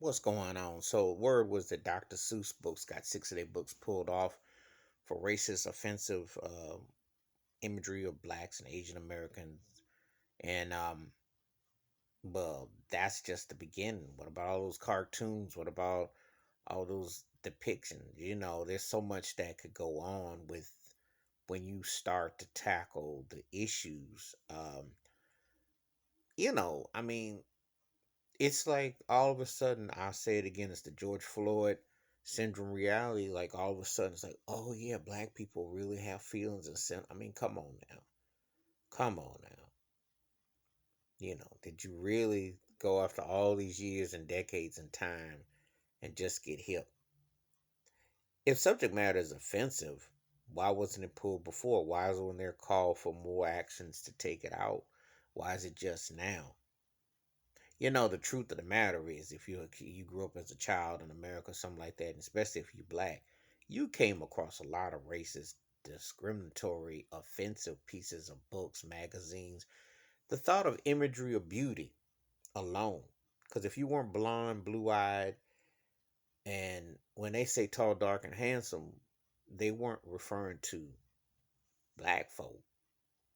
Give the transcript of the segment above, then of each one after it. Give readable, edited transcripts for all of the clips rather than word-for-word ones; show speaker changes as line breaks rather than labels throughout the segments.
What's going on? So, word was that Dr. Seuss books got six of their books pulled off for racist, offensive imagery of blacks and Asian Americans. And, well, that's just the beginning. What about all those cartoons? What about all those depictions? There's so much that could go on with when you start to tackle the issues. I mean, it's like all of a sudden, I'll say it again, it's the George Floyd syndrome reality. Like all of a sudden, it's like, oh yeah, black people really have feelings and I mean, come on now. Come on now. Did you really go after all these years and decades and time and just get hip? If subject matter is offensive, why wasn't it pulled before? Why is it when they're called for more actions to take it out? Why is it just now? The truth of the matter is, if you grew up as a child in America, or something like that, and especially if you're black, you came across a lot of racist, discriminatory, offensive pieces of books, magazines. The thought of imagery of beauty alone, because if you weren't blonde, blue-eyed, and when they say tall, dark, and handsome, they weren't referring to black folk.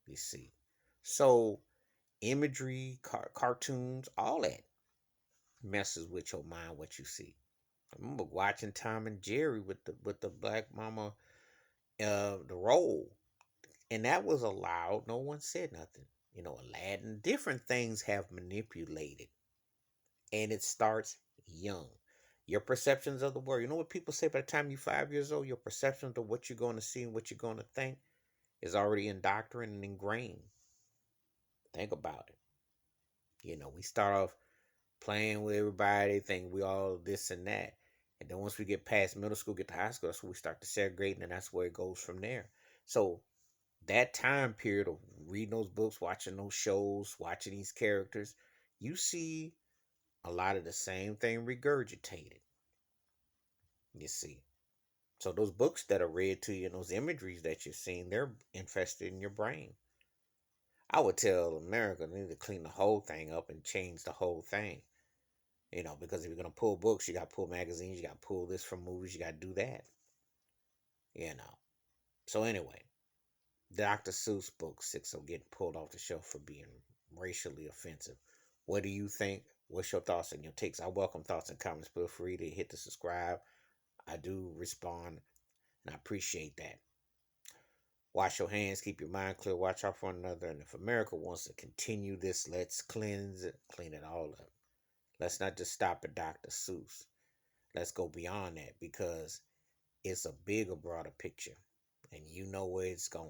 You see, so imagery, cartoons, all that messes with your mind. What you see. I remember watching Tom and Jerry with the black mama, the role, and that was allowed. No one said nothing. Aladdin. Different things have manipulated, and it starts young. Your perceptions of the world. You know what people say by the time you're 5 years old, your perceptions of what you're going to see and what you're going to think is already indoctrinated and ingrained. Think about it. We start off playing with everybody, think we all this and that. And then once we get past middle school, get to high school, that's where we start to segregate, and that's where it goes from there. So that time period of reading those books, watching those shows, watching these characters, you see a lot of the same thing regurgitated. You see. So those books that are read to you and those imageries that you're seeing, they're infested in your brain. I would tell America they need to clean the whole thing up and change the whole thing. Because if you're gonna pull books, you gotta pull magazines, you gotta pull this from movies, you gotta do that. You know. So anyway, Dr. Seuss book six are getting pulled off the shelf for being racially offensive. What do you think? What's your thoughts and your takes? I welcome thoughts and comments. Feel free to hit the subscribe. I do respond and I appreciate that. Wash your hands, keep your mind clear, watch out for one another. And if America wants to continue this, let's cleanse it, clean it all up. Let's not just stop at Dr. Seuss. Let's go beyond that because it's a bigger, broader picture. And you know where it's going.